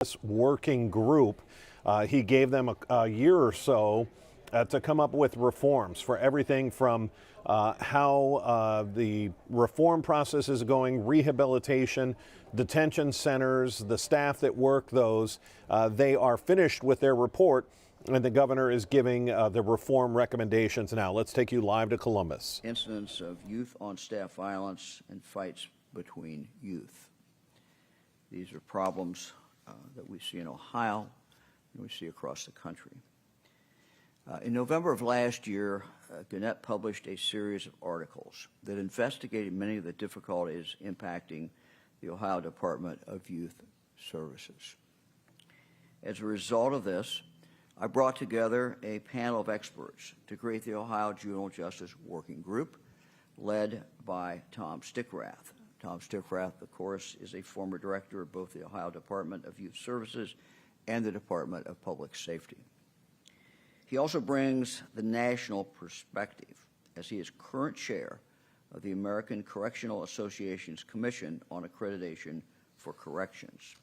This working group. He gave them a year or so to come up with reforms for everything from how the reform process is going, rehabilitation, detention centers, the staff that work those. They are finished with their report, and the governor is giving the reform recommendations now. Let's take you live to Columbus. Incidents of youth on staff violence and fights between youth. These are problems that we see in Ohio and we see across the country. In November of last year, Gannett published a series of articles that investigated many of the difficulties impacting the Ohio Department of Youth Services. As a result of this, I brought together a panel of experts to create the Ohio Juvenile Justice Working Group, led by Tom Stickrath. Tom Stickrath, of course, is a former director of both the Ohio Department of Youth Services and the Department of Public Safety. He also brings the national perspective, as he is current chair of the American Correctional Association's Commission on Accreditation for Corrections.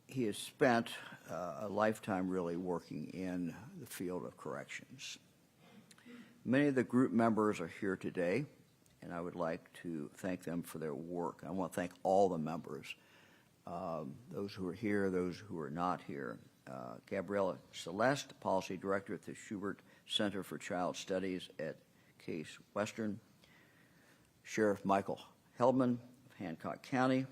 He has spent a lifetime really working in the field of corrections. Many of the group members are here today, and I would like to thank them for their work. I want to thank all the members, those who are here, those who are not here. Gabriella Celeste, Policy Director at the Schubert Center for Child Studies at Case Western. Sheriff Michael Heldman of Hancock County.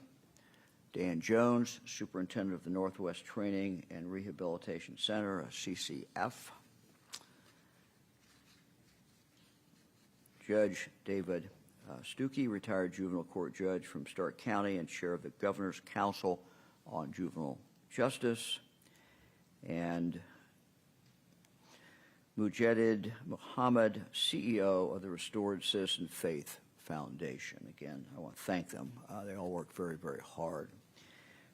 Dan Jones, Superintendent of the Northwest Training and Rehabilitation Center, CCF. Judge David Stuckey, retired juvenile court judge from Stark County and chair of the Governor's Council on Juvenile Justice. And Mujaddid Muhammad, CEO of the Restored Citizen Faith Foundation. Again, I want to thank them. They all work very, very hard.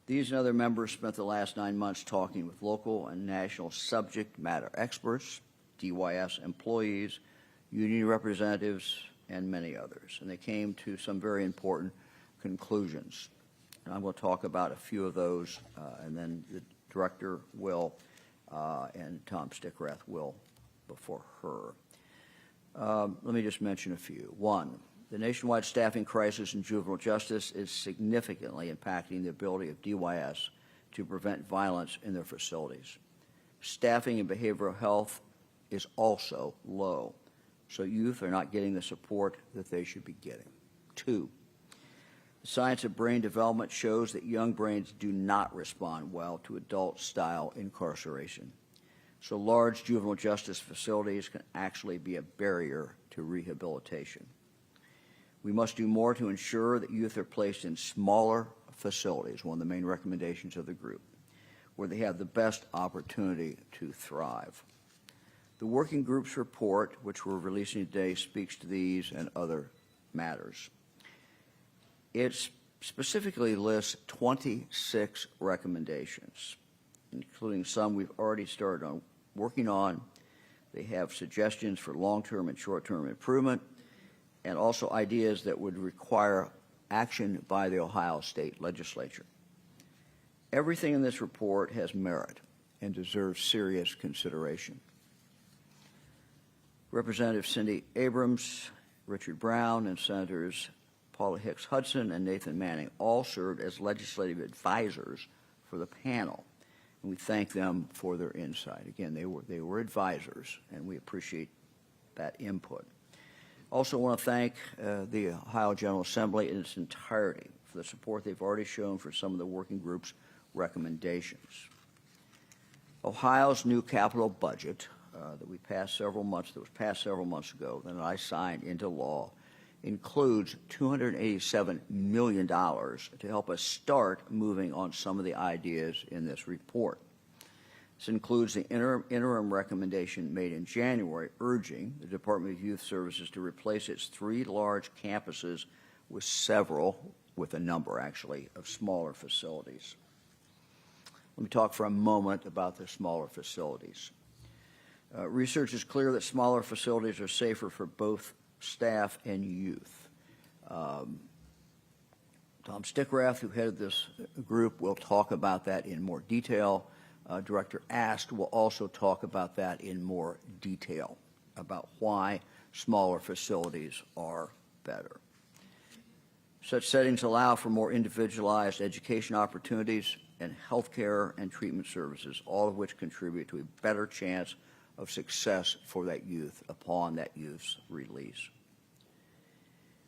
These and other members spent the last 9 months talking with local and national subject matter experts, DYS employees, union representatives, and many others. And they came to some very important conclusions. And I'm going to talk about a few of those, and then the director will, and Tom Stickrath will before her. Let me just mention a few. One, the nationwide staffing crisis in juvenile justice is significantly impacting the ability of DYS to prevent violence in their facilities. Staffing in behavioral health is also low, so youth are not getting the support that they should be getting. Two, the science of brain development shows that young brains do not respond well to adult-style incarceration. So large juvenile justice facilities can actually be a barrier to rehabilitation. We must do more to ensure that youth are placed in smaller facilities, one of the main recommendations of the group, where they have the best opportunity to thrive. The working group's report, which we're releasing today, speaks to these and other matters. It specifically lists 26 recommendations, including some we've already started working on. They have suggestions for long-term and short-term improvement, and also ideas that would require action by the Ohio State Legislature. Everything in this report has merit and deserves serious consideration. Representative Cindy Abrams, Richard Brown, and Senators Paula Hicks Hudson and Nathan Manning all served as legislative advisors for the panel, and we thank them for their insight. Again, they were advisors, and we appreciate that input. Also want to thank the Ohio General Assembly in its entirety for the support they've already shown for some of the working group's recommendations. Ohio's new capital budget that was passed several months ago, that I signed into law, includes $287 million to help us start moving on some of the ideas in this report. This includes the interim recommendation made in January urging the Department of Youth Services to replace its 3 large campuses with a number actually, of smaller facilities. Let me talk for a moment about the smaller facilities. Research is clear that smaller facilities are safer for both staff and youth. Tom Stickrath, who headed this group, will talk about that in more detail. Director Ast will also talk about that in more detail, about why smaller facilities are better. Such settings allow for more individualized education opportunities and healthcare and treatment services, all of which contribute to a better chance of success for that youth upon that youth's release.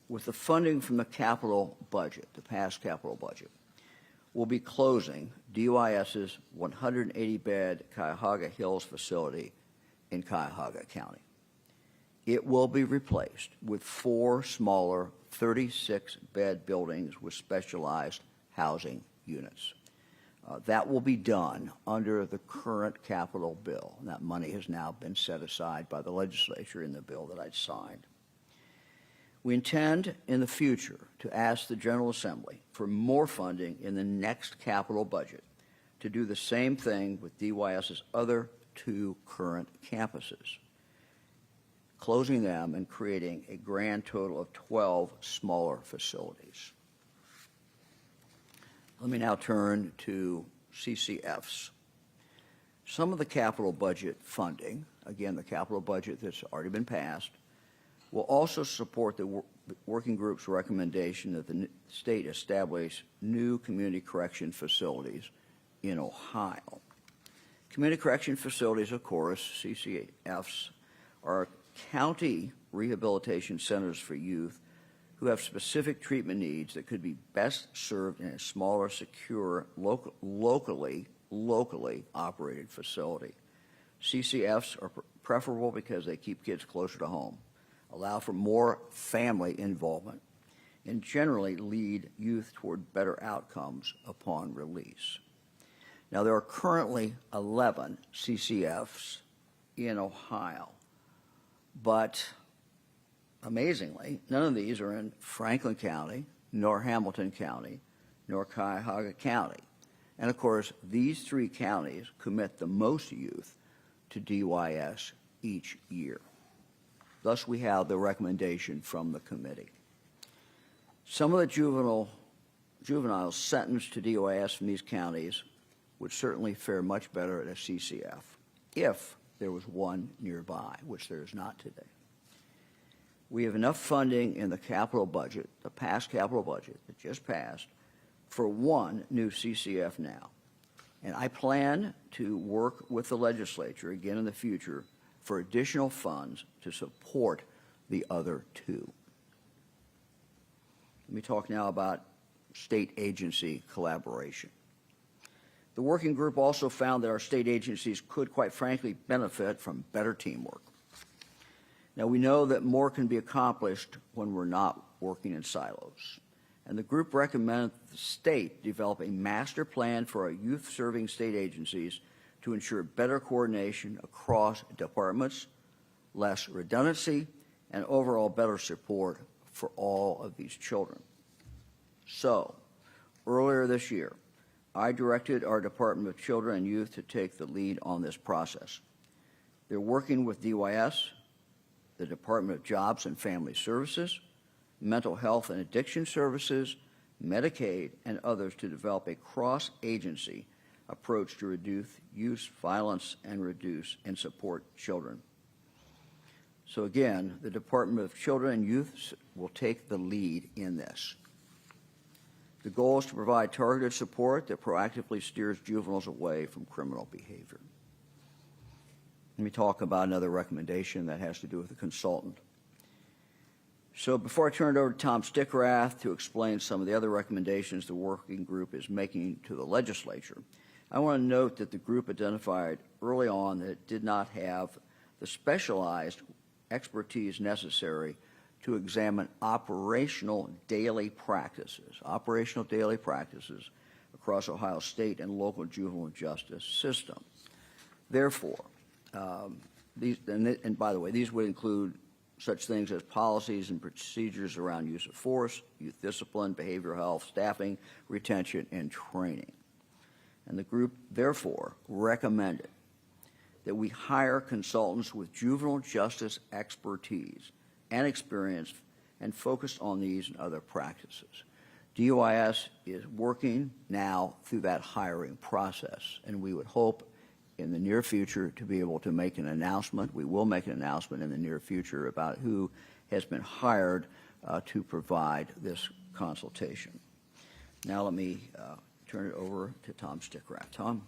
With the funding from the capital budget, the past capital budget, we'll be closing DYS's 180-bed Cuyahoga Hills facility in Cuyahoga County. It will be replaced with 4 smaller 36-bed buildings with specialized housing units. That will be done under the current capital bill. And that money has now been set aside by the legislature in the bill that I signed. We intend in the future to ask the General Assembly for more funding in the next capital budget to do the same thing with DYS's other 2 current campuses, closing them and creating a grand total of 12 smaller facilities. Let me now turn to CCFs. Some of the capital budget funding, again, the capital budget that's already been passed, will also support the working group's recommendation that the state establish new community correction facilities in Ohio. Community correction facilities, of course, CCFs, are county rehabilitation centers for youth who have specific treatment needs that could be best served in a smaller, secure, locally operated facility. CCFs are preferable because they keep kids closer to home, allow for more family involvement, and generally lead youth toward better outcomes upon release. Now, there are currently 11 CCFs in Ohio, but amazingly, none of these are in Franklin County, nor Hamilton County, nor Cuyahoga County. And of course, these 3 counties commit the most youth to DYS each year. Thus, we have the recommendation from the committee. Some of the juveniles sentenced to DYS from these counties would certainly fare much better at a CCF if there was one nearby, which there is not today. We have enough funding in the capital budget, the past capital budget that just passed, for 1 new CCF now. And I plan to work with the legislature again in the future for additional funds to support the other 2. Let me talk now about state agency collaboration. The working group also found that our state agencies could, quite frankly, benefit from better teamwork. Now, we know that more can be accomplished when we're not working in silos. And the group recommended the state develop a master plan for our youth-serving state agencies to ensure better coordination across departments, less redundancy, and overall better support for all of these children. So, earlier this year, I directed our Department of Children and Youth to take the lead on this process. They're working with DYS, the Department of Jobs and Family Services, Mental Health and Addiction Services, Medicaid, and others to develop a cross-agency approach to reduce youth violence and support children. So again, the Department of Children and Youth will take the lead in this. The goal is to provide targeted support that proactively steers juveniles away from criminal behavior. Let me talk about another recommendation that has to do with the consultant. So before I turn it over to Tom Stickrath to explain some of the other recommendations the working group is making to the legislature, I want to note that the group identified early on that it did not have the specialized expertise necessary to examine operational daily practices across Ohio state and local juvenile justice system. Therefore, and by the way, these would include such things as policies and procedures around use of force, youth discipline, behavioral health, staffing, retention, and training. And the group, therefore, recommended that we hire consultants with juvenile justice expertise and experience and focus on these and other practices DOIS is working now through that hiring process, and we would hope in the near future to be able to make an announcement. We will make an announcement in the near future about who has been hired to provide this consultation. Now let me turn it over to Tom Stickrat. Tom?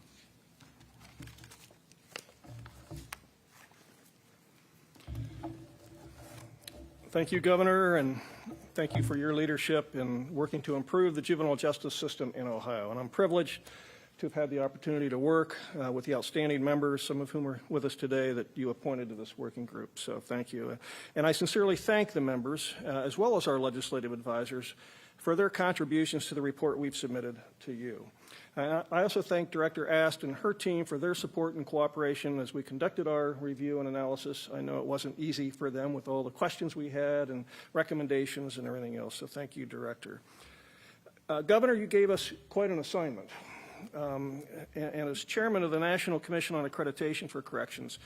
Thank you, Governor, and thank you for your leadership in working to improve the juvenile justice system in Ohio. And I'm privileged to have had the opportunity to work with the outstanding members, some of whom are with us today, that you appointed to this working group. So thank you. And I sincerely thank the members, as well as our legislative advisors, for their contributions to the report we've submitted to you. I also thank Director Ast and her team for their support and cooperation as we conducted our review and analysis. I know it wasn't easy for them with all the questions we had and recommendations and everything else, so thank you, Director. Governor, you gave us quite an assignment. And as chairman of the National Commission on Accreditation for Corrections,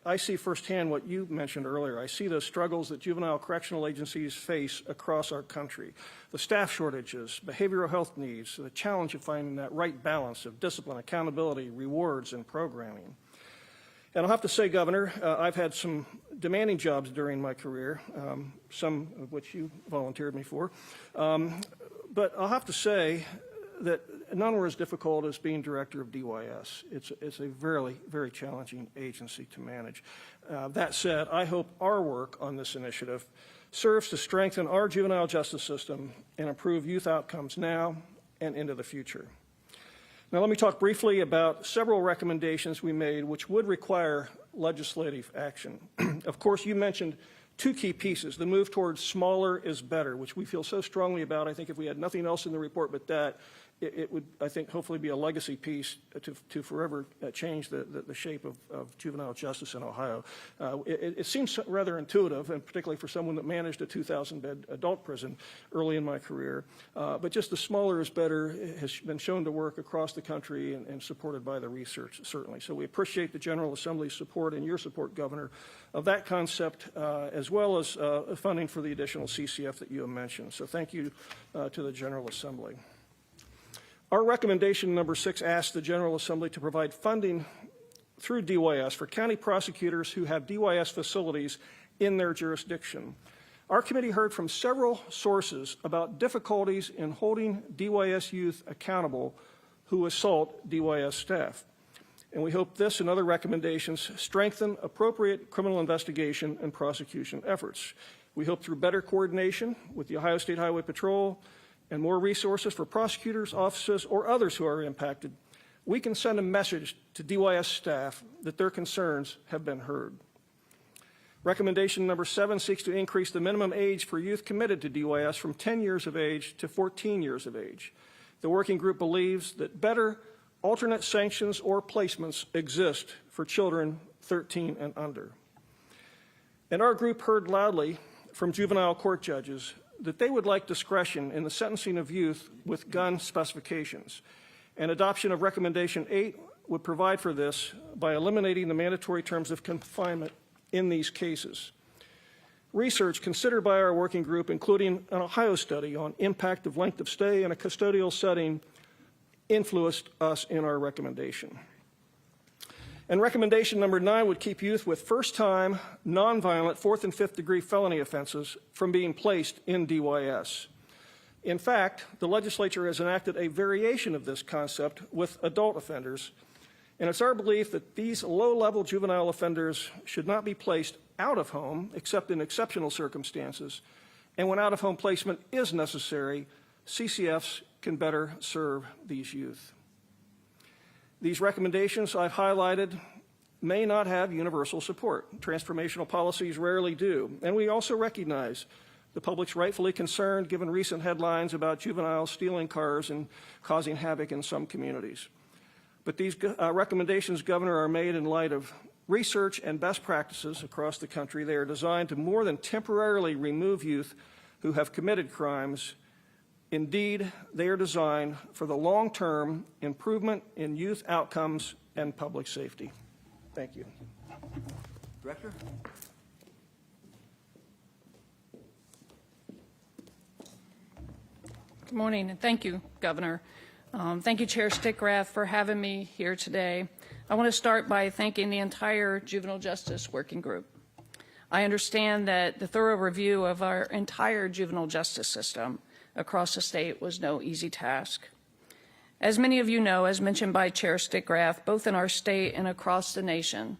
I see firsthand what you mentioned earlier. I see the struggles that juvenile correctional agencies face across our country, the staff shortages, behavioral health needs, the challenge of finding that right balance of discipline, accountability, rewards, and programming. And I'll have to say, Governor, I've had some demanding jobs during my career, some of which you volunteered me for. But I'll have to say that none were as difficult as being director of DYS. It's a very, very challenging agency to manage. That said, I hope our work on this initiative serves to strengthen our juvenile justice system and improve youth outcomes now and into the future. Now let me talk briefly about several recommendations we made which would require legislative action. Of course, you mentioned two key pieces: the move towards smaller is better, which we feel so strongly about. I think if we had nothing else in the report but that, it would, I think, hopefully be a legacy piece to forever change the shape of juvenile justice in Ohio. It seems rather intuitive, and particularly for someone that managed a 2,000-bed adult prison early in my career. But just the smaller is better has been shown to work across the country and supported by the research, certainly. So we appreciate the General Assembly's support and your support, Governor, of that concept, as well as funding for the additional CCF that you have mentioned. So thank you to the General Assembly. Our recommendation number 6 asks the General Assembly to provide funding through DYS for county prosecutors who have DYS facilities in their jurisdiction. Our committee heard from several sources about difficulties in holding DYS youth accountable who assault DYS staff. And we hope this and other recommendations strengthen appropriate criminal investigation and prosecution efforts. We hope through better coordination with the Ohio State Highway Patrol and more resources for prosecutors, officers, or others who are impacted, we can send a message to DYS staff that their concerns have been heard. Recommendation number 7 seeks to increase the minimum age for youth committed to DYS from 10 years of age to 14 years of age. The working group believes that better alternate sanctions or placements exist for children 13 and under. And our group heard loudly from juvenile court judges that they would like discretion in the sentencing of youth with gun specifications. And adoption of Recommendation 8 would provide for this by eliminating the mandatory terms of confinement in these cases. Research considered by our working group, including an Ohio study on impact of length of stay in a custodial setting, influenced us in our recommendation. And recommendation number 9 would keep youth with first-time, nonviolent, 4th and 5th degree felony offenses from being placed in DYS. In fact, the legislature has enacted a variation of this concept with adult offenders, and it's our belief that these low-level juvenile offenders should not be placed out of home except in exceptional circumstances, and when out-of-home placement is necessary, CCFs can better serve these youth. These recommendations I've highlighted may not have universal support. Transformational policies rarely do. And we also recognize the public's rightfully concerned given recent headlines about juveniles stealing cars and causing havoc in some communities. But these recommendations, Governor, are made in light of research and best practices across the country. They are designed to more than temporarily remove youth who have committed crimes. Indeed, they are designed for the long-term improvement in youth outcomes and public safety. Thank you. Director? Good morning, and thank you, Governor. Thank you, Chair Stickrath, for having me here today. I want to start by thanking the entire Juvenile Justice Working Group. I understand that the thorough review of our entire juvenile justice system across the state was no easy task. As many of you know, as mentioned by Chair Stickrath, both in our state and across the nation,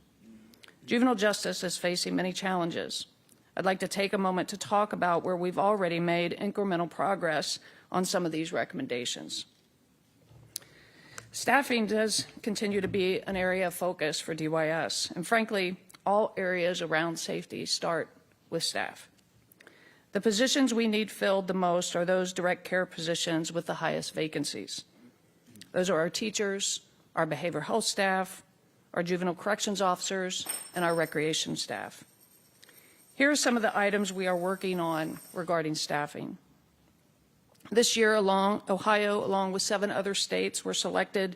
juvenile justice is facing many challenges. I'd like to take a moment to talk about where we've already made incremental progress on some of these recommendations. Staffing does continue to be an area of focus for DYS, and frankly, all areas around safety start with staff. The positions we need filled the most are those direct care positions with the highest vacancies. Those are our teachers, our behavioral health staff, our juvenile corrections officers, and our recreation staff. Here are some of the items we are working on regarding staffing. This year, Ohio, along with 7 other states, were selected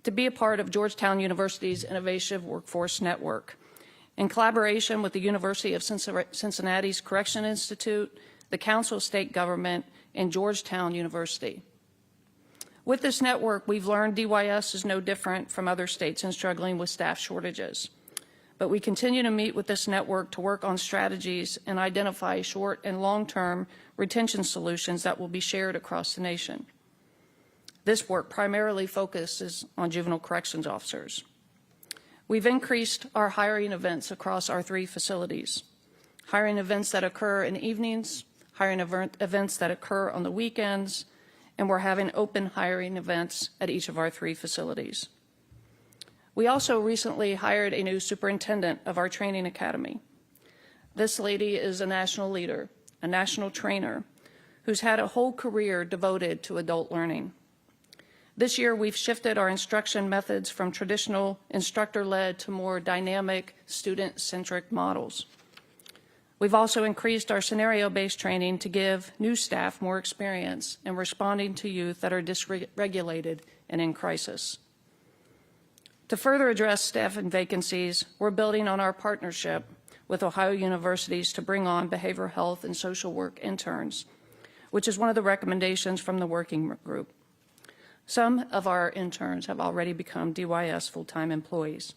to be a part of Georgetown University's Innovative Workforce Network. In collaboration with the University of Cincinnati's Correction Institute, the Council of State Government, and Georgetown University. With this network, we've learned DYS is no different from other states in struggling with staff shortages. But we continue to meet with this network to work on strategies and identify short and long-term retention solutions that will be shared across the nation. This work primarily focuses on juvenile corrections officers. We've increased our hiring events across our 3 facilities. Hiring events that occur in evenings, hiring events that occur on the weekends, and we're having open hiring events at each of our 3 facilities. We also recently hired a new superintendent of our training academy. This lady is a national leader, a national trainer, who's had a whole career devoted to adult learning. This year, we've shifted our instruction methods from traditional instructor-led to more dynamic, student-centric models. We've also increased our scenario-based training to give new staff more experience in responding to youth that are dysregulated and in crisis. To further address staffing vacancies, we're building on our partnership with Ohio universities to bring on behavioral health and social work interns, which is one of the recommendations from the working group. Some of our interns have already become DYS full-time employees.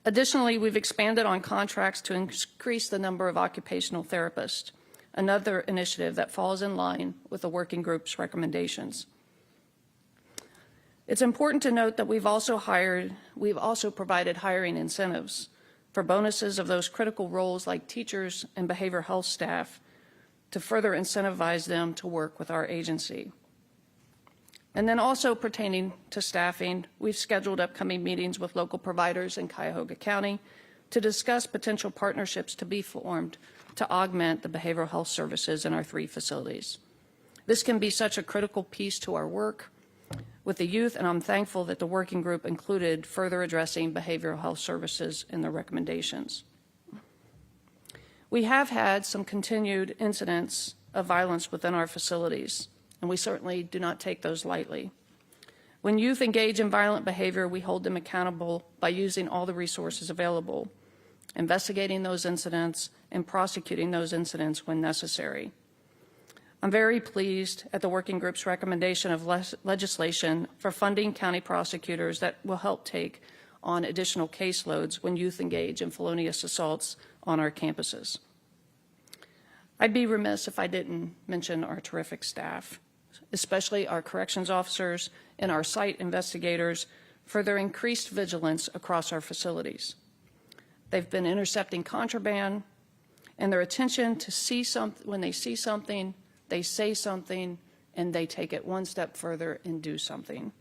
Additionally, we've expanded on contracts to increase the number of occupational therapists, another initiative that falls in line with the working group's recommendations. It's important to note that we've also provided hiring incentives for bonuses of those critical roles like teachers and behavioral health staff to further incentivize them to work with our agency. And then also pertaining to staffing, we've scheduled upcoming meetings with local providers in Cuyahoga County to discuss potential partnerships to be formed to augment the behavioral health services in our 3 facilities. This can be such a critical piece to our work with the youth, and I'm thankful that the working group included further addressing behavioral health services in their recommendations. We have had some continued incidents of violence within our facilities, and we certainly do not take those lightly. When youth engage in violent behavior, we hold them accountable by using all the resources available, investigating those incidents, and prosecuting those incidents when necessary. I'm very pleased at the working group's recommendation of legislation for funding county prosecutors that will help take on additional caseloads when youth engage in felonious assaults on our campuses. I'd be remiss if I didn't mention our terrific staff, especially our corrections officers and our site investigators, for their increased vigilance across our facilities. They've been intercepting contraband, and their attention to see something, when they see something, they say something, and they take it one step further and do something.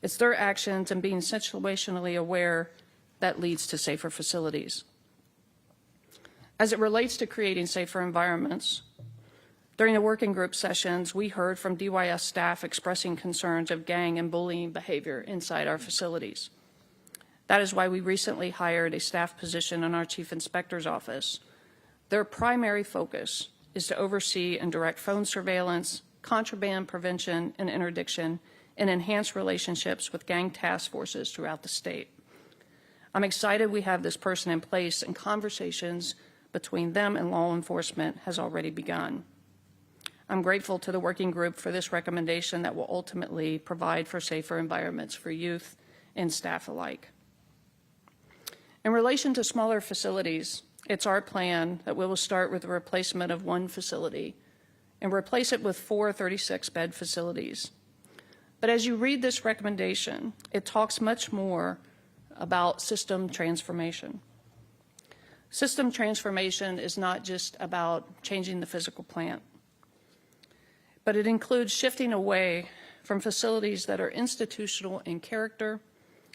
It's their actions and being situationally aware that leads to safer facilities. As it relates to creating safer environments, during the working group sessions, we heard from DYS staff expressing concerns of gang and bullying behavior inside our facilities. That is why we recently hired a staff position in our chief inspector's office. Their primary focus is to oversee and direct phone surveillance, contraband prevention and interdiction, and enhance relationships with gang task forces throughout the state. I'm excited we have this person in place, and conversations between them and law enforcement has already begun. I'm grateful to the working group for this recommendation that will ultimately provide for safer environments for youth and staff alike. In relation to smaller facilities, it's our plan that we will start with the replacement of one facility and replace it with 4 36-bed facilities. But as you read this recommendation, it talks much more about system transformation. System transformation is not just about changing the physical plant, but it includes shifting away from facilities that are institutional in character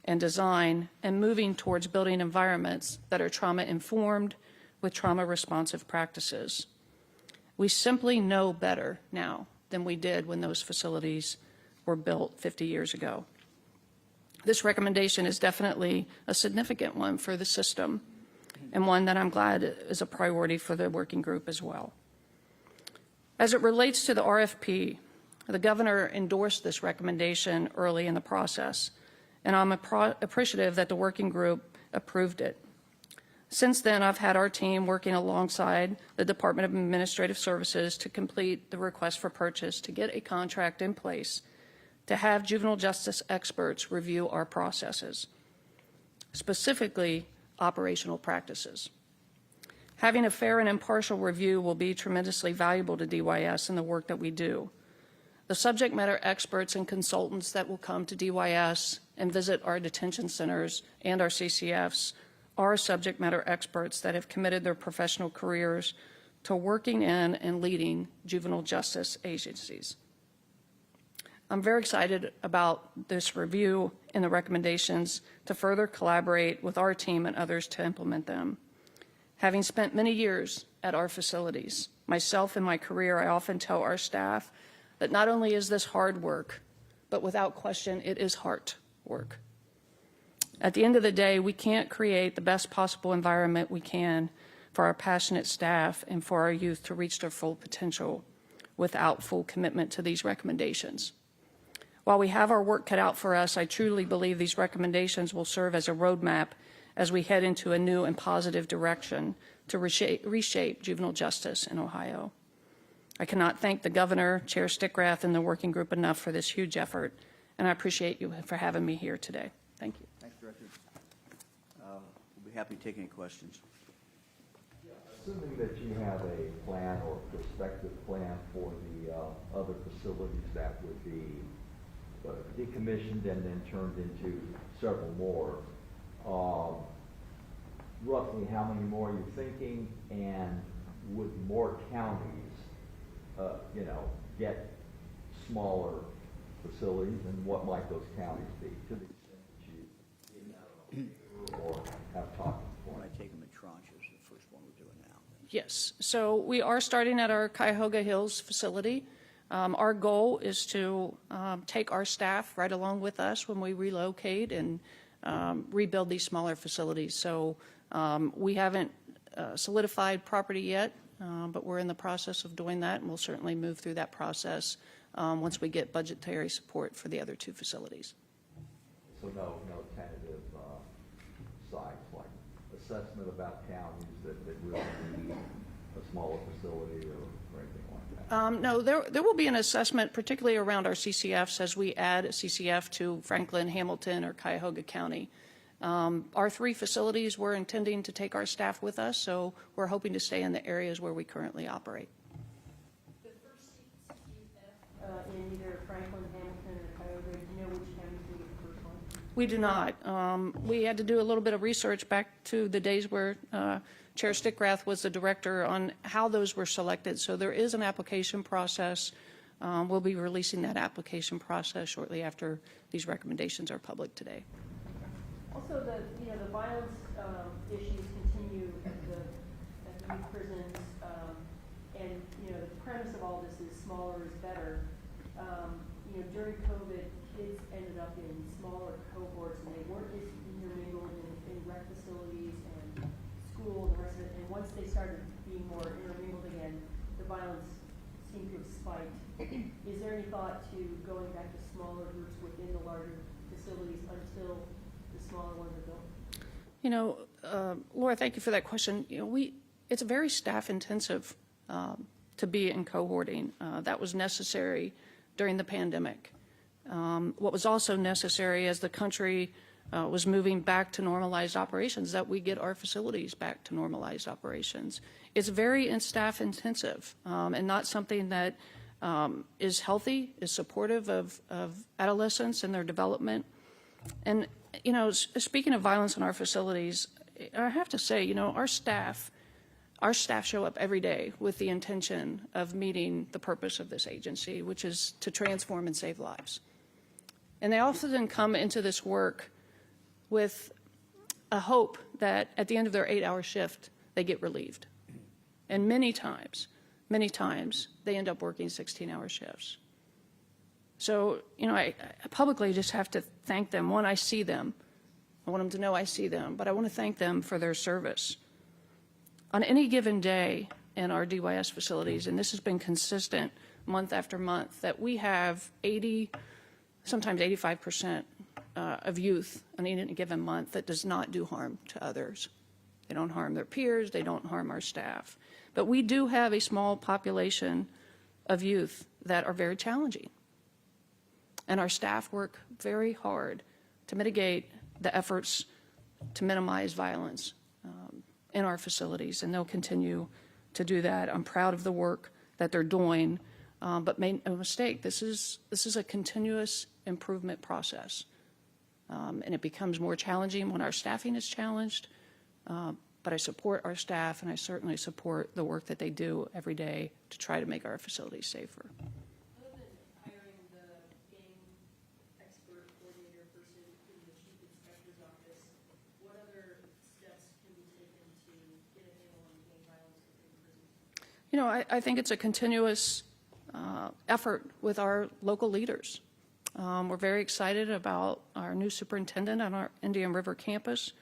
and design and moving towards building environments that are trauma-informed with trauma-responsive practices. We simply know better now than we did when those facilities were built 50 years ago. This recommendation is definitely a significant one for the system and one that I'm glad is a priority for the working group as well. As it relates to the RFP, the governor endorsed this recommendation early in the process, and I'm appreciative that the working group approved it. Since then, I've had our team working alongside the Department of Administrative Services to complete the request for purchase to get a contract in place to have juvenile justice experts review our processes, specifically operational practices. Having a fair and impartial review will be tremendously valuable to DYS in the work that we do. The subject matter experts and consultants that will come to DYS and visit our detention centers and our CCFs are subject matter experts that have committed their professional careers to working in and leading juvenile justice agencies. I'm very excited about this review and the recommendations to further collaborate with our team and others to implement them. Having spent many years at our facilities, myself in my career, I often tell our staff that not only is this hard work, but without question, it is heart work. At the end of the day, we can't create the best possible environment we can for our passionate staff and for our youth to reach their full potential without full commitment to these recommendations. While we have our work cut out for us, I truly believe these recommendations will serve as a roadmap as we head into a new and positive direction to reshape juvenile justice in Ohio. I cannot thank the governor, Chair Stickrath, and the working group enough for this huge effort, and I appreciate you for having me here today. Thank you. Thanks, Director. We'll be happy to take any questions. Assuming that you have a plan or prospective plan for the other facilities that would be decommissioned and then turned into several more, roughly how many more are you thinking, and would more counties, get smaller facilities, and what might those counties be, to the extent that you or have talked When before? I take them in tranches, the first one we're doing now. Yes, so we are starting at our Cuyahoga Hills facility. Our goal is to take our staff right along with us when we relocate and rebuild these smaller facilities. So we haven't solidified property yet, but we're in the process of doing that, and we'll certainly move through that process once we get budgetary support for the other two facilities. So no tentative sites, like assessment about counties that really need a smaller facility or anything like that? No, there will be an assessment, particularly around our CCFs, as we add a CCF to Franklin, Hamilton, or Cuyahoga County. Our 3 facilities, we're intending to take our staff with us, so we're hoping to stay in the areas where we currently operate. The first CCF in either Franklin, Hamilton, or Cuyahoga, do you know which counties will get the first one? We do not. We had to do a little bit of research back to the days where Chair Stickrath was the director on how those were selected. So there is an application process. We'll be releasing that application process shortly after these recommendations are public today. Also, the violence issues continue at the youth prisons, and the premise of all this is smaller is better. During COVID, kids ended up in smaller cohorts, and they weren't as intermingled in rec facilities and school and the rest of it. And once they started being more intermingled again, the violence seemed to have spiked. Is there any thought to going back to smaller groups within the larger facilities until the smaller ones are built? Laura, thank you for that question. It's a very staff-intensive to be in cohorting. That was necessary during the pandemic. What was also necessary as the country was moving back to normalized operations, that we get our facilities back to normalized operations. It's very staff intensive and not something that is healthy, is supportive of adolescents and their development. And, you know, speaking of violence in our facilities, I have to say, you know, our staff show up every day with the intention of meeting the purpose of this agency, which is to transform and save lives. And they often come into this work with a hope that at the end of their 8-hour shift, they get relieved. And many times, they end up working 16-hour shifts. So, you know, I publicly just have to thank them. One, I see them. I want them to know I see them, but I want to thank them for their service. On any given day in our DYS facilities, and this has been consistent month after month, that we have 80, sometimes 85% of youth on any given month that does not do harm to others. They don't harm their peers, they don't harm our staff. But we do have a small population of youth that are very challenging. And our staff work very hard to mitigate the efforts to minimize violence in our facilities, and they'll continue to do that. I'm proud of the work that they're doing, but make no mistake, this is a continuous improvement process. And it becomes more challenging when our staffing is challenged, but I support our staff, and I certainly support the work that they do every day to try to make our facilities safer. Other than hiring the gang expert coordinator person in the chief inspector's office, what other steps can be taken to get a handle on gang violence within prisons? You know, I think it's a continuous effort with our local leaders. We're very excited about our new superintendent on our Indian River campus.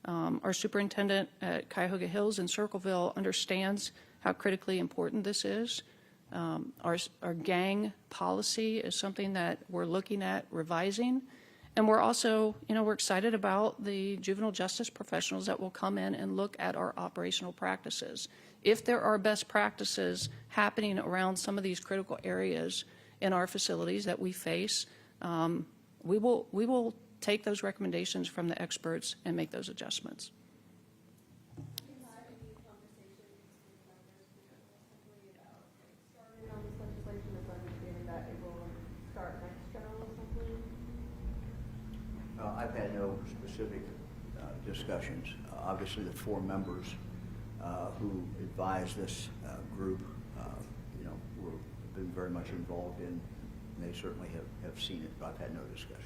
Our superintendent at Cuyahoga Hills and Circleville understands how critically important this is. Our gang policy is something that we're looking at revising. And we're also, you know, we're excited about the juvenile justice professionals that will come in and look at our operational practices. If there are best practices happening around some of these critical areas in our facilities that we face, we will take those recommendations from the experts and make those adjustments. I've had no specific discussions. Obviously, the 4 members who advised this group, you know, have been very much involved in, and they certainly have seen it, but I've had no discussion.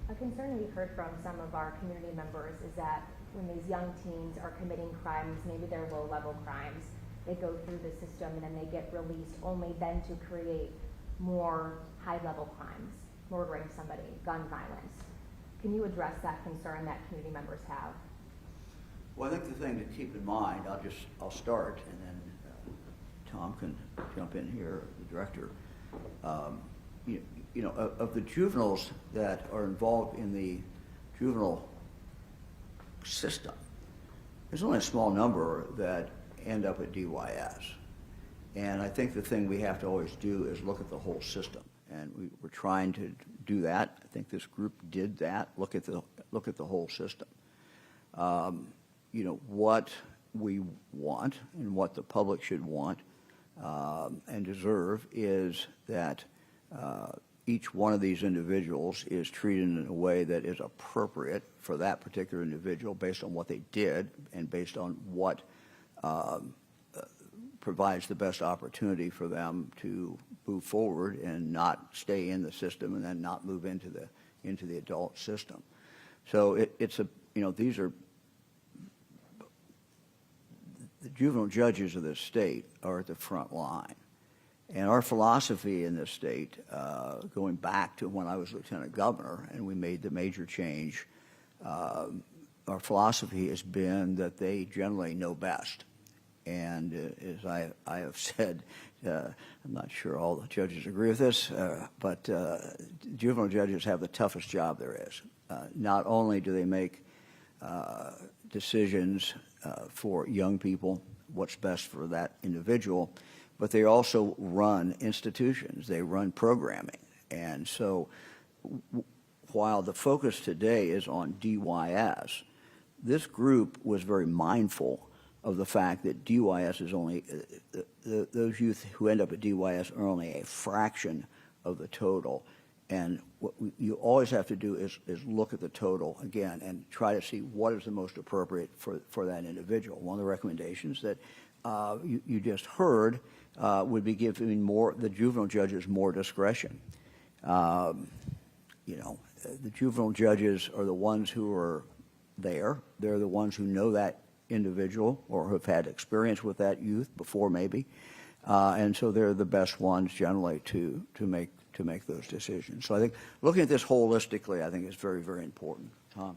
A concern we've heard from some of our community members is that when these young teens are committing crimes, maybe they're low-level crimes, they go through the system and then they get released only then to create more high-level crimes, murdering somebody, gun violence. Can you address that concern that community members have? Well, I think the thing to keep in mind, I'll start, and then Tom can jump in here, the director. You know, of the juveniles that are involved in the juvenile system, there's only a small number that end up at DYS. And I think the thing we have to always do is look at the whole system. And we're trying to do that. I think this group did that. Look at the whole system. You know, what we want and what the public should want and deserve is that each one of these individuals is treated in a way that is appropriate for that particular individual based on what they did and based on what provides the best opportunity for them to move forward and not stay in the system and then not move into the adult system. So it's a, you know, these are the juvenile judges of this state are at the front line. And our philosophy in this state, going back to when I was lieutenant governor and we made the major change, our philosophy has been that they generally know best. And as I have said, I'm not sure all the judges agree with this, but juvenile judges have the toughest job there is. Not only do they make decisions for young people, what's best for that individual. But they also run institutions. They run programming. And so while the focus today is on DYS, this group was very mindful of the fact that DYS is only, those youth who end up at DYS are only a fraction of the total. And what you always have to do is look at the total again and try to see what is the most appropriate for that individual. One of the recommendations that you just heard would be giving the juvenile judges more discretion. You know, the juvenile judges are the ones who are there. They're the ones who know that individual or have had experience with that youth before maybe. And so they're the best ones generally to make those decisions. So I think looking at this holistically, I think is very, very important. Tom?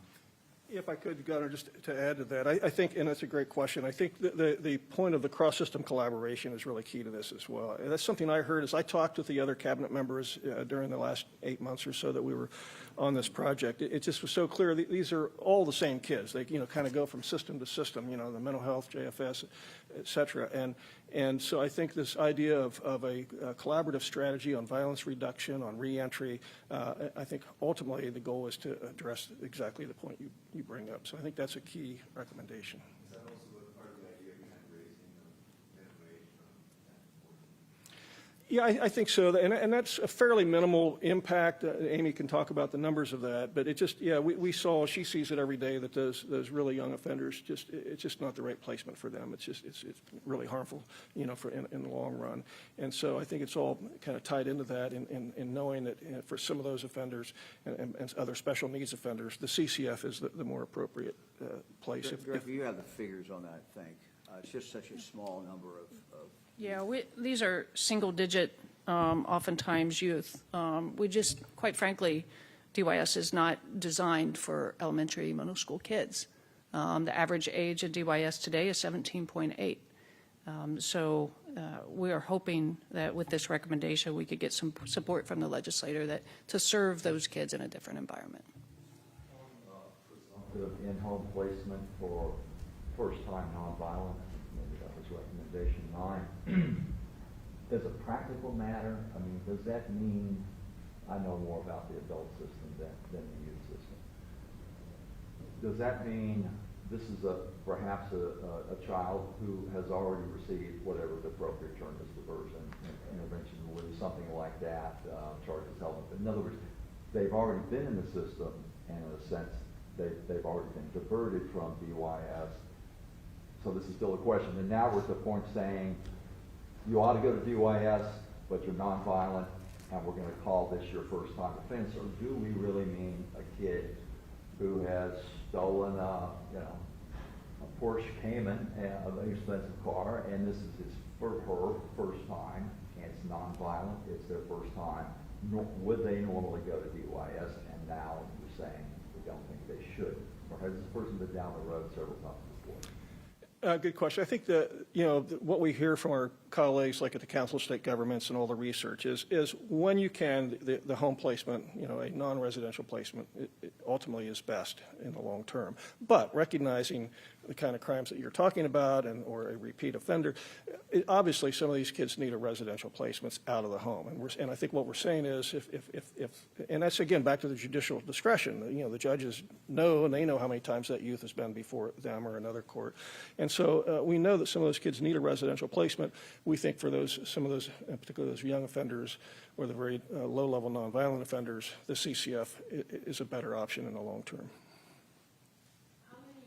If I could, Governor, just to add to that, I think, and that's a great question, I think the point of the cross-system collaboration is really key to this as well. And that's something I heard as I talked with the other cabinet members during the last 8 months or so that we were on this project. It just was so clear these are all the same kids. They, you know, kind of go from system to system, you know, the mental health, JFS, et cetera. And so I think this idea of a collaborative strategy on violence reduction, on reentry, I think ultimately the goal is to address exactly the point you bring up. So I think that's a key recommendation. Is that also a part of the idea behind raising the minimum wage from 10 to 14? Yeah, I think so, and that's a fairly minimal impact. Amy can talk about the numbers of that, but it just, yeah, we saw, she sees it every day that those really young offenders, it's just not the right placement for them. It's really harmful, you know, in the long run. And so I think it's all kind of tied into that in knowing that for some of those offenders and other special needs offenders, the CCF is the more appropriate place. Director, you have the figures on that, I think. It's just such a small number of Yeah, these are single-digit, oftentimes youth. We just, quite frankly, DYS is not designed for elementary, middle school kids. The average age of DYS today is 17.8. So we are hoping that with this recommendation, we could get some support from the legislator to serve those kids in a different environment. In-home placement for first-time nonviolent. Maybe that was recommendation 9. As a practical matter, I mean, does that mean, I know more about the adult system than the youth system. Does that mean this is perhaps a child who has already received whatever the appropriate term is, diversion, intervention, something like that, charges held? In other words, they've already been in the system, and in a sense, they've already been diverted from DYS. So this is still a question. And now we're at the point saying, you ought to go to DYS, but you're nonviolent, and we're going to call this your first-time offense. Or do we really mean a kid who has stolen a Porsche Cayman, an expensive car, and this is her first time, and it's nonviolent, it's their first time. Would they normally go to DYS? And now you're saying we don't think they should. Or has this person been down the road several times before? Good question. I think that, you know, what we hear from our colleagues like at the Council of State Governments and all the research is when you can, the home placement, you know, a non-residential placement, it ultimately is best in the long term. But recognizing the kind of crimes that you're talking about or a repeat offender, obviously some of these kids need a residential placements out of the home. And I think what we're saying is if and that's again back to the judicial discretion, you know, the judges know and they know how many times that youth has been before them or another court. And so we know that some of those kids need a residential placement. We think for some of those, particularly those young offenders or the very low-level nonviolent offenders, the CCF is a better option in the long term. How many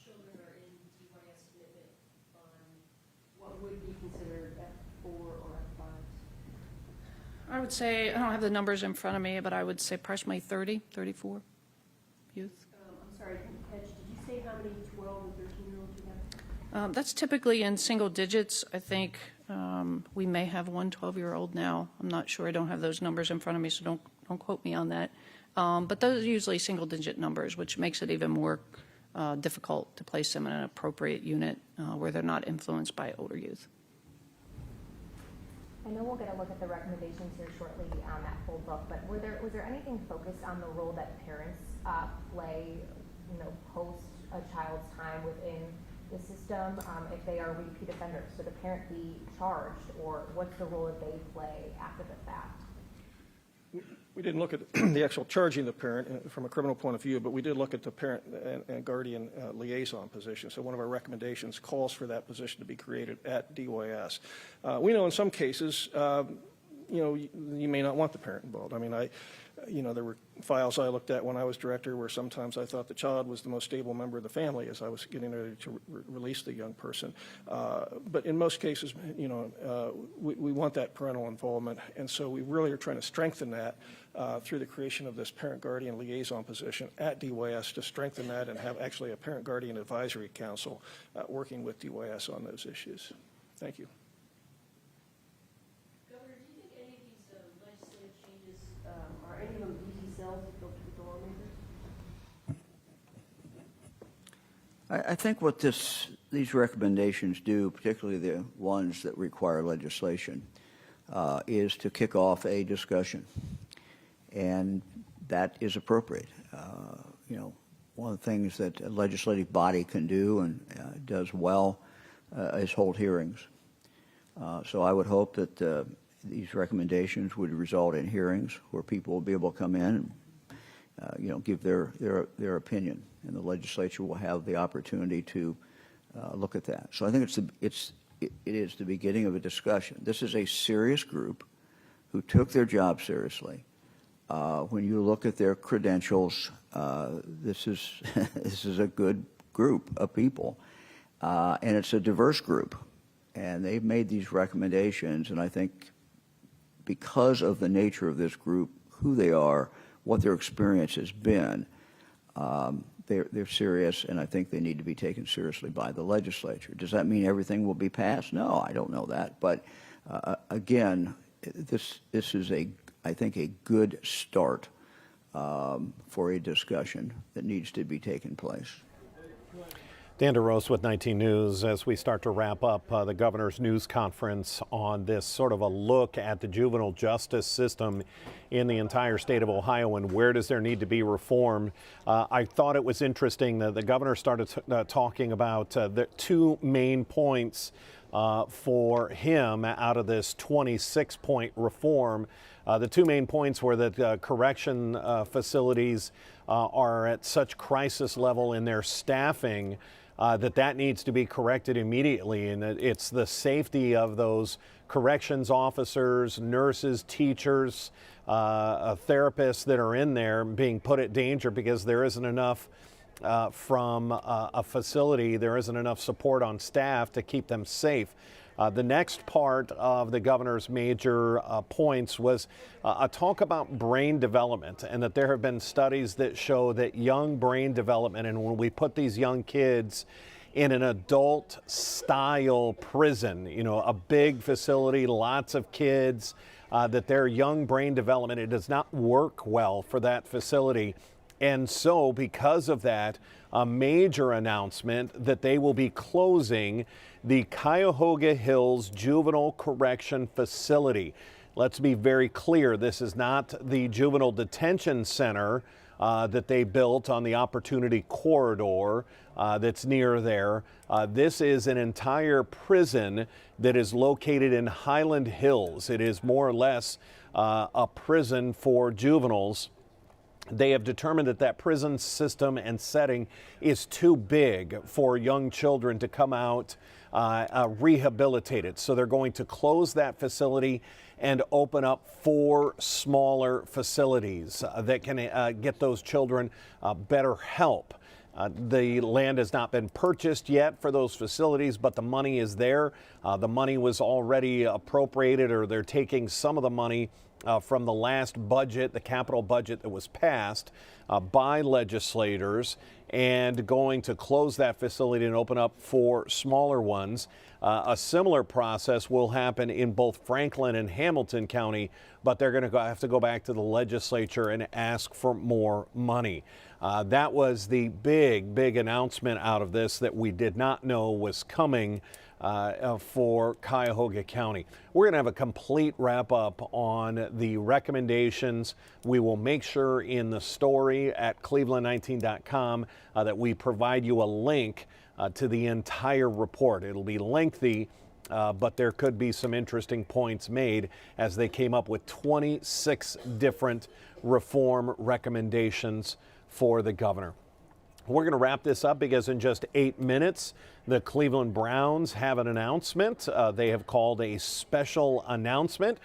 children are in DYS commitment on what would be considered F4 or F5s? I would say, I don't have the numbers in front of me, but I would say approximately 30, 34 youth. I'm sorry, I didn't catch. Did you say how many 12 and 13-year-olds you have? That's typically in single digits. I think we may have one 12-year-old now. I'm not sure. I don't have those numbers in front of me, so don't quote me on that. But those are usually single-digit numbers, which makes it even more difficult to place them in an appropriate unit where they're not influenced by older youth. I know we'll get a look at the recommendations here shortly on that full book, but was there anything focused on the role that parents play, you know, post a child's time within the system if they are repeat offenders? Should the parent be charged, or what's the role that they play after the fact? We didn't look at the actual charging the parent from a criminal point of view, but we did look at the parent and guardian liaison position. So one of our recommendations calls for that position to be created at DYS. We know in some cases, you may not want the parent involved. I mean, there were files I looked at when I was director where sometimes I thought the child was the most stable member of the family as I was getting ready to release the young person. But in most cases, we want that parental involvement, and so we really are trying to strengthen that through the creation of this parent-guardian liaison position at DYS to strengthen that and have actually a parent-guardian advisory council working with DYS on those issues. Thank you. Governor, do you think any of these legislative changes, are any of them easy sells with the lawmakers? I think what these recommendations do, particularly the ones that require legislation, is to kick off a discussion. And that is appropriate. One of the things that a legislative body can do and does well is hold hearings. So I would hope that these recommendations would result in hearings where people will be able to come in and give their opinion, and the legislature will have the opportunity to look at that. So I think it is the beginning of a discussion. This is a serious group who took their job seriously. When you look at their credentials, this is a good group of people, and it's a diverse group. And they've made these recommendations, and I think because of the nature of this group, who they are, what their experience has been, they're serious, and I think they need to be taken seriously by the legislature. Does that mean everything will be passed? No, I don't know that. But again, this is I think a good start for a discussion that needs to be taking place. Dan DeRose with 19 News as we start to wrap up the governor's news conference on this sort of a look at the juvenile justice system in the entire state of Ohio and where does there need to be reform. I thought it was interesting that the governor started talking about the two main points for him out of this 26-point reform. The two main points were that correction facilities are at such crisis level in their staffing that needs to be corrected immediately, and it's the safety of those corrections officers, nurses, teachers, therapists that are in there being put at danger because there isn't enough from a facility, there isn't enough support on staff to keep them safe. The next part of the governor's major points was a talk about brain development, and that there have been studies that show that young brain development, and when we put these young kids in an adult style prison, a big facility, lots of kids, that their young brain development, it does not work well for that facility. And so because of that, a major announcement that they will be closing the Cuyahoga Hills Juvenile Correction Facility. Let's be very clear, this is not the juvenile detention center that they built on the Opportunity Corridor that's near there. This is an entire prison that is located in Highland Hills. It is more or less a prison for juveniles. They have determined that prison system and setting is too big for young children to come out rehabilitated. So they're going to close that facility and open up 4 smaller facilities that can get those children better help. The land has not been purchased yet for those facilities, but the money is there. The money was already appropriated, or they're taking some of the money from the last budget, the capital budget that was passed by legislators, and going to close that facility and open up 4 smaller ones. A similar process will happen in both Franklin and Hamilton County, but they're going to have to go back to the legislature and ask for more money. That was the big announcement out of this that we did not know was coming for Cuyahoga County. We're going to have a complete wrap up on the recommendations. We will make sure in the story at cleveland19.com that we provide you a link to the entire report. It'll be lengthy, but there could be some interesting points made as they came up with 26 different reform recommendations for the governor. We're going to wrap this up because in just 8 minutes, the Cleveland Browns have an announcement. They have called a special announcement.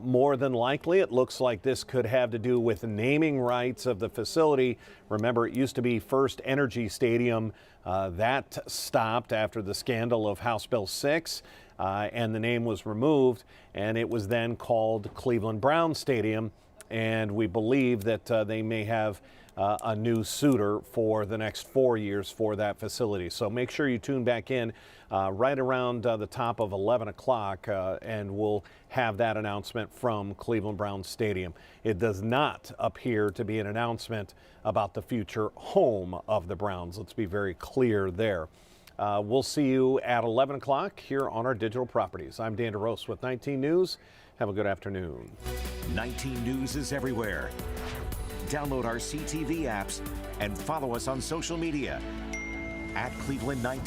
More than likely, it looks like this could have to do with naming rights of the facility. Remember, it used to be First Energy Stadium. That stopped after the scandal of House Bill 6, and the name was removed, and it was then called Cleveland Browns Stadium. And we believe that they may have a new suitor for the next 4 years for that facility. So make sure you tune back in right around the top of 11 o'clock and we'll have that announcement from Cleveland Browns Stadium. It does not appear to be an announcement about the future home of the Browns. Let's be very clear there. We'll see you at 11 o'clock here on our digital properties. I'm Dan DeRose with 19 News. Have a good afternoon. 19 News is everywhere. Download our CTV apps and follow us on social media at Cleveland 19.